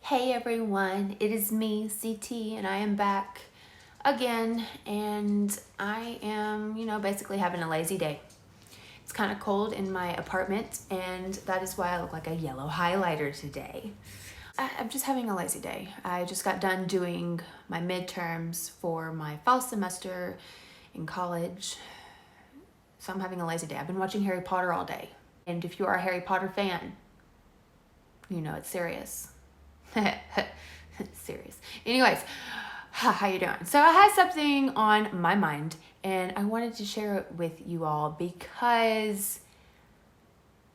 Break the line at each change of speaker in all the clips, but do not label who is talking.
Hey everyone, it is me, CT, and I am back again, and I am, basically having a lazy day. It's kind of cold in my apartment, and that is why I look like a yellow highlighter today. I'm just having a lazy day. I just got done doing my midterms for my fall semester in college, so I'm having a lazy day. I've been watching Harry Potter all day, and if you are a Harry Potter fan, you know it's serious. Serious. Anyways, how you doing? So I had something on my mind and I wanted to share it with you all because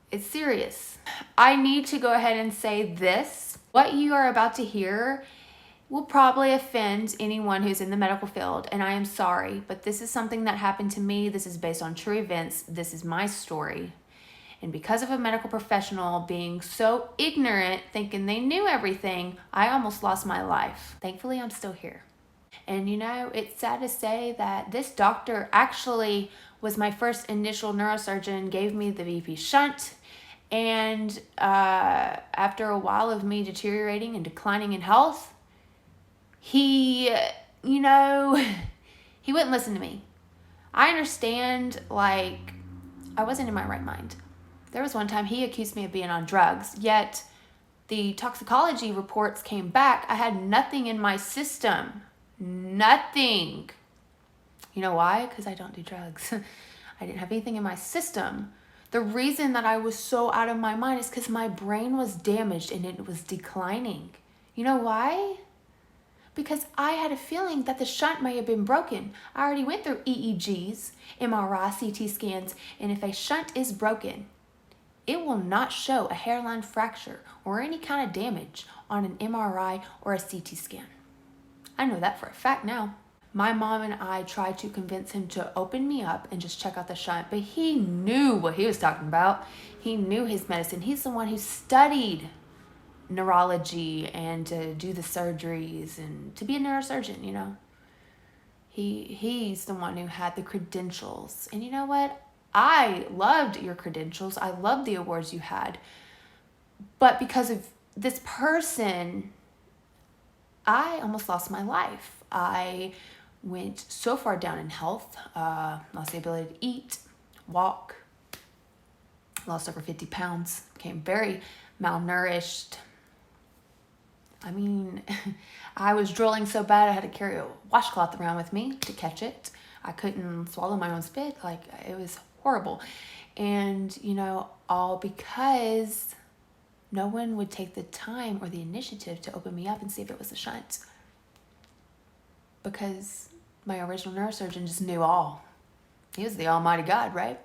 it's serious. I need to go ahead and say this. What you are about to hear will probably offend anyone who's in the medical field, and I am sorry, but this is something that happened to me. This is based on true events. This is my story. And because of a medical professional being so ignorant, thinking they knew everything, I almost lost my life. Thankfully, I'm still here. And it's sad to say that this doctor actually was my first initial neurosurgeon, gave me the VP shunt. And after a while of me deteriorating and declining in health, he wouldn't listen to me. I understand, I wasn't in my right mind. There was one time he accused me of being on drugs, yet the toxicology reports came back. I had nothing in my system. Nothing. You know why? Because I don't do drugs. I didn't have anything in my system. The reason that I was so out of my mind is because my brain was damaged and it was declining. You know why? Because I had a feeling that the shunt may have been broken. I already went through EEGs, MRI, CT scans, and if a shunt is broken, it will not show a hairline fracture or any kind of damage on an MRI or a CT scan. I know that for a fact now. My mom and I tried to convince him to open me up and just check out the shunt, but he knew what he was talking about. He knew his medicine. He's the one who studied neurology and to do the surgeries and to be a neurosurgeon, He's the one who had the credentials. And you know what? I loved your credentials. I loved the awards you had. But because of this person, I almost lost my life. I went so far down in health, lost the ability to eat, walk, lost over 50 pounds, became very malnourished. I mean, I was drooling so bad I had to carry a washcloth around with me to catch it. I couldn't swallow my own spit. It was horrible. And, all because no one would take the time or the initiative to open me up and see if it was a shunt. Because my original neurosurgeon just knew all. He was the almighty God, right?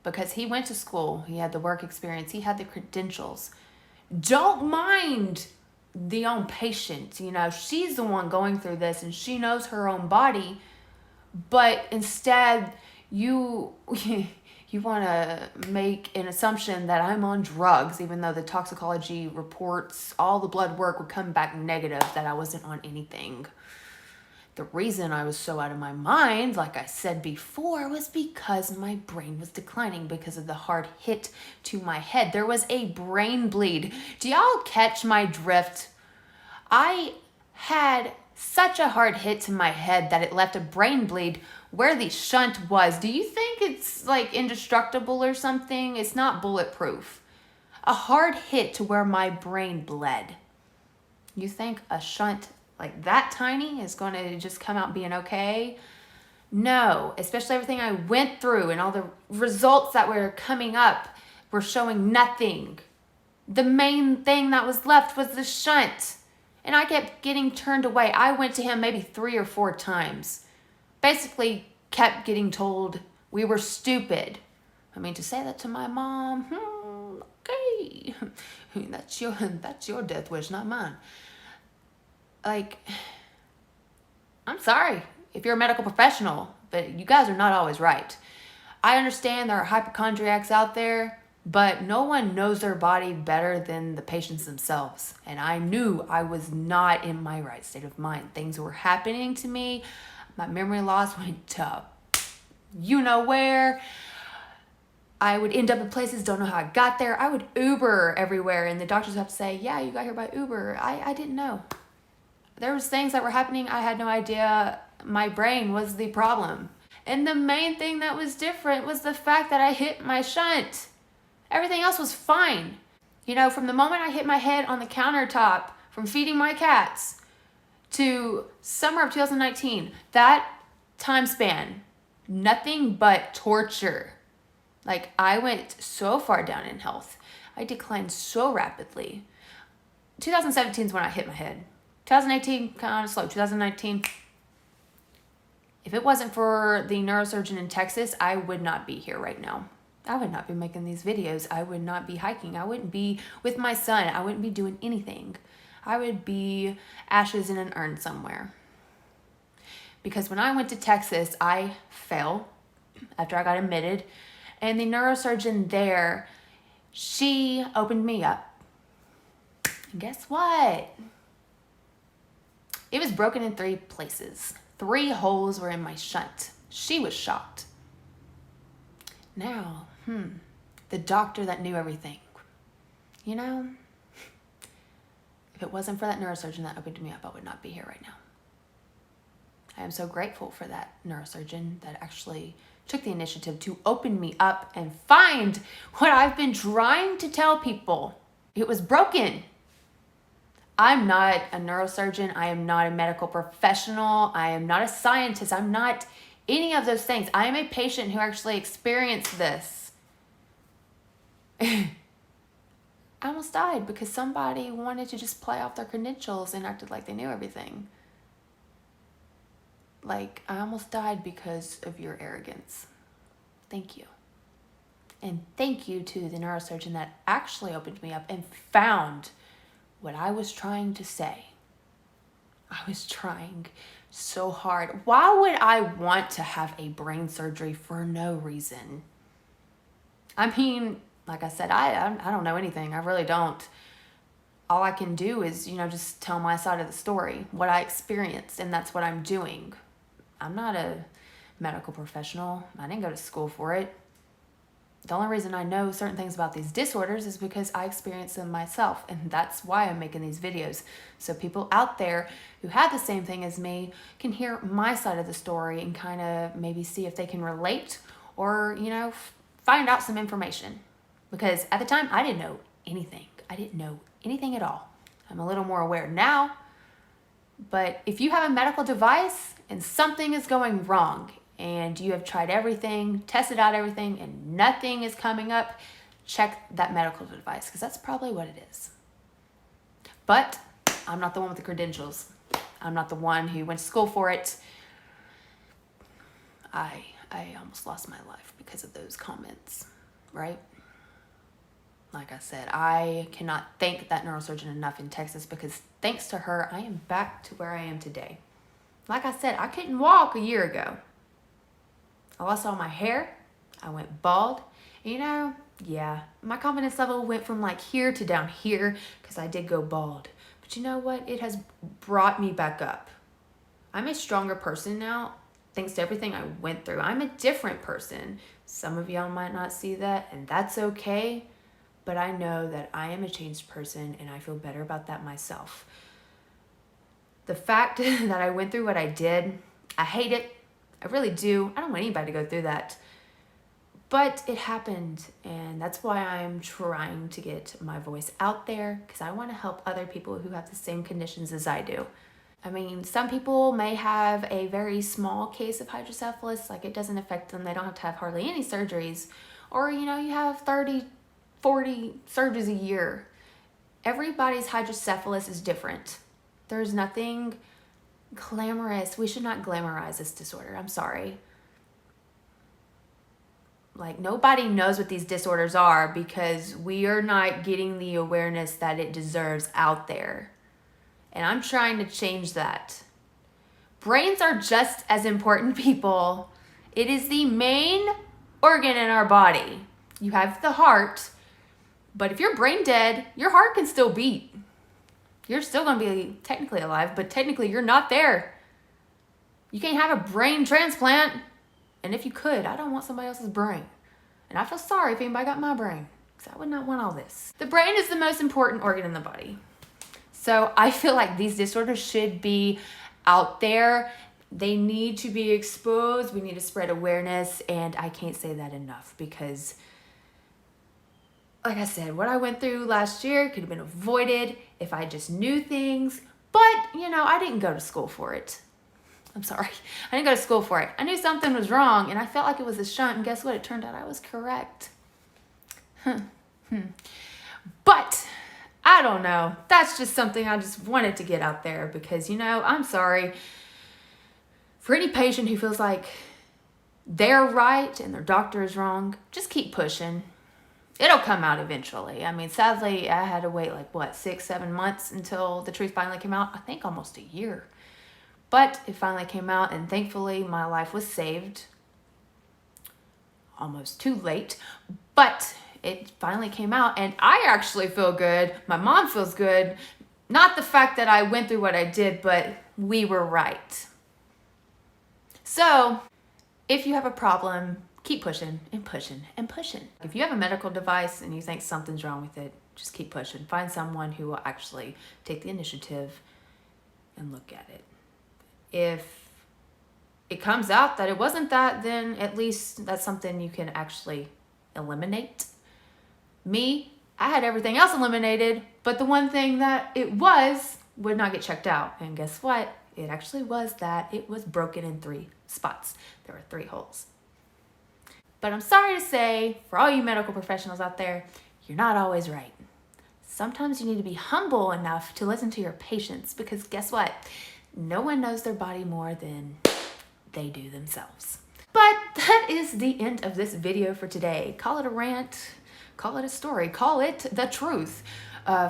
Because he went to school, he had the work experience, he had the credentials. Don't mind the own patient, she's the one going through this and she knows her own body, but instead you want to make an assumption that I'm on drugs, even though the toxicology reports, all the blood work would come back negative, that I wasn't on anything. The reason I was so out of my mind, like I said before, was because my brain was declining because of the hard hit to my head. There was a brain bleed. Do y'all catch my drift? I had such a hard hit to my head that it left a brain bleed where the shunt was. Do you think it's indestructible or something? It's not bulletproof. A hard hit to where my brain bled. You think a shunt that tiny is going to just come out being okay? No, especially everything I went through and all the results that were coming up were showing nothing. The main thing that was left was the shunt. And I kept getting turned away. I went to him maybe 3 or 4 times. Basically kept getting told we were stupid. I mean, to say that to my mom, okay. That's your death wish, not mine. I'm sorry if you're a medical professional, but you guys are not always right. I understand there are hypochondriacs out there, but no one knows their body better than the patients themselves. And I knew I was not in my right state of mind. Things were happening to me. My memory loss went to you know where. I would end up in places, don't know how I got there. I would Uber everywhere, and the doctors have to say, yeah, you got here by Uber. I didn't know. There was things that were happening. I had no idea. My brain was the problem. And the main thing that was different was the fact that I hit my shunt. Everything else was fine. You know, from the moment I hit my head on the countertop from feeding my cats to summer of 2019, that time span, nothing but torture. Like, I went so far down in health. I declined so rapidly. 2017 is when I hit my head. 2018, kind of slow. 2019, if it wasn't for the neurosurgeon in Texas, I would not be here right now. I would not be making these videos. I would not be hiking. I wouldn't be with my son. I wouldn't be doing anything. I would be ashes in an urn somewhere. Because when I went to Texas, I fell after I got admitted. And the neurosurgeon there, she opened me up. And guess what? It was broken in 3 places. 3 holes were in my shunt. She was shocked. Now, the doctor that knew everything. You know, if it wasn't for that neurosurgeon that opened me up, I would not be here right now. I am so grateful for that neurosurgeon that actually took the initiative to open me up and find what I've been trying to tell people. It was broken. I'm not a neurosurgeon. I am not a medical professional. I am not a scientist. I'm not any of those things. I am a patient who actually experienced this. I almost died because somebody wanted to just play off their credentials and acted like they knew everything. Like, I almost died because of your arrogance. Thank you. And thank you to the neurosurgeon that actually opened me up and found what I was trying to say. I was trying so hard. Why would I want to have a brain surgery for no reason? I mean, like I said, I don't know anything. I really don't. All I can do is, just tell my side of the story, what I experienced, and that's what I'm doing. I'm not a medical professional. I didn't go to school for it. The only reason I know certain things about these disorders is because I experienced them myself, and that's why I'm making these videos. So people out there who had the same thing as me can hear my side of the story and kind of maybe see if they can relate or, find out some information. Because at the time, I didn't know anything. I didn't know anything at all. I'm a little more aware now. But if you have a medical device and something is going wrong and you have tried everything, tested out everything, and nothing is coming up, check that medical device, because that's probably what it is. But I'm not the one with the credentials. I'm not the one who went to school for it. I almost lost my life because of those comments, right? Like I said, I cannot thank that neurosurgeon enough in Texas, because thanks to her, I am back to where I am today. Like I said, I couldn't walk a year ago. I lost all my hair. I went bald. Yeah, my confidence level went from like here to down here because I did go bald. But you know what? It has brought me back up. I'm a stronger person now thanks to everything I went through. I'm a different person. Some of y'all might not see that, and that's okay. But I know that I am a changed person, and I feel better about that myself. The fact that I went through what I did, I hate it. I really do. I don't want anybody to go through that. But it happened, and that's why I'm trying to get my voice out there, because I want to help other people who have the same conditions as I do. I mean, some people may have a very small case of hydrocephalus, like it doesn't affect them. They don't have to have hardly any surgeries. Or, you have 30, 40 surgeries a year. Everybody's hydrocephalus is different. There's nothing glamorous. We should not glamorize this disorder. I'm sorry. Like, nobody knows what these disorders are because we are not getting the awareness that it deserves out there. And I'm trying to change that. Brains are just as important, people. It is the main organ in our body. You have the heart, but if you're brain dead, your heart can still beat. You're still going to be technically alive, but technically you're not there. You can't have a brain transplant. And if you could, I don't want somebody else's brain. And I feel sorry if anybody got my brain, because I would not want all this. The brain is the most important organ in the body. So I feel like these disorders should be out there. They need to be exposed. We need to spread awareness. And I can't say that enough, because like I said, what I went through last year could have been avoided if I just knew things. But, you know, I didn't go to school for it. I'm sorry. I didn't go to school for it. I knew something was wrong, and I felt like it was a shunt, and guess what? It turned out I was correct. But I don't know. That's just something I just wanted to get out there, because, you know, I'm sorry for any patient who feels like they're right and their doctor is wrong. Just keep pushing. It'll come out eventually. I mean, sadly, I had to wait like, what, 6-7 months until the truth finally came out? I think almost a year. But it finally came out, and thankfully my life was saved. Almost too late. But it finally came out, and I actually feel good. My mom feels good. Not the fact that I went through what I did, but we were right. So, if you have a problem, keep pushing and pushing and pushing. If you have a medical device and you think something's wrong with it, just keep pushing. Find someone who will actually take the initiative and look at it. If it comes out that it wasn't that, then at least that's something you can actually eliminate. Me, I had everything else eliminated, but the one thing that it was would not get checked out. And guess what? It actually was that it was broken in 3 spots. There were 3 holes. But I'm sorry to say, for all you medical professionals out there, you're not always right. Sometimes you need to be humble enough to listen to your patients, because guess what? No one knows their body more than they do themselves. But that is the end of this video for today. Call it a rant, call it a story, call it the truth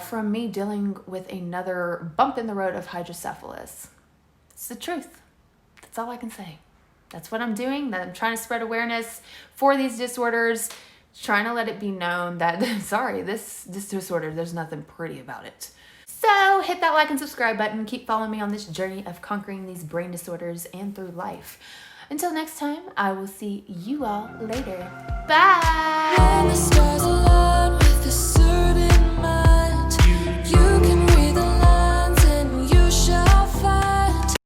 from me dealing with another bump in the road of hydrocephalus. It's the truth. That's all I can say. That's what I'm doing. That I'm trying to spread awareness for these disorders, trying to let it be known that, sorry, this disorder, there's nothing pretty about it. So hit that like and subscribe button. Keep following me on this journey of conquering these brain disorders and through life. Until next time, I will see you all later. Bye!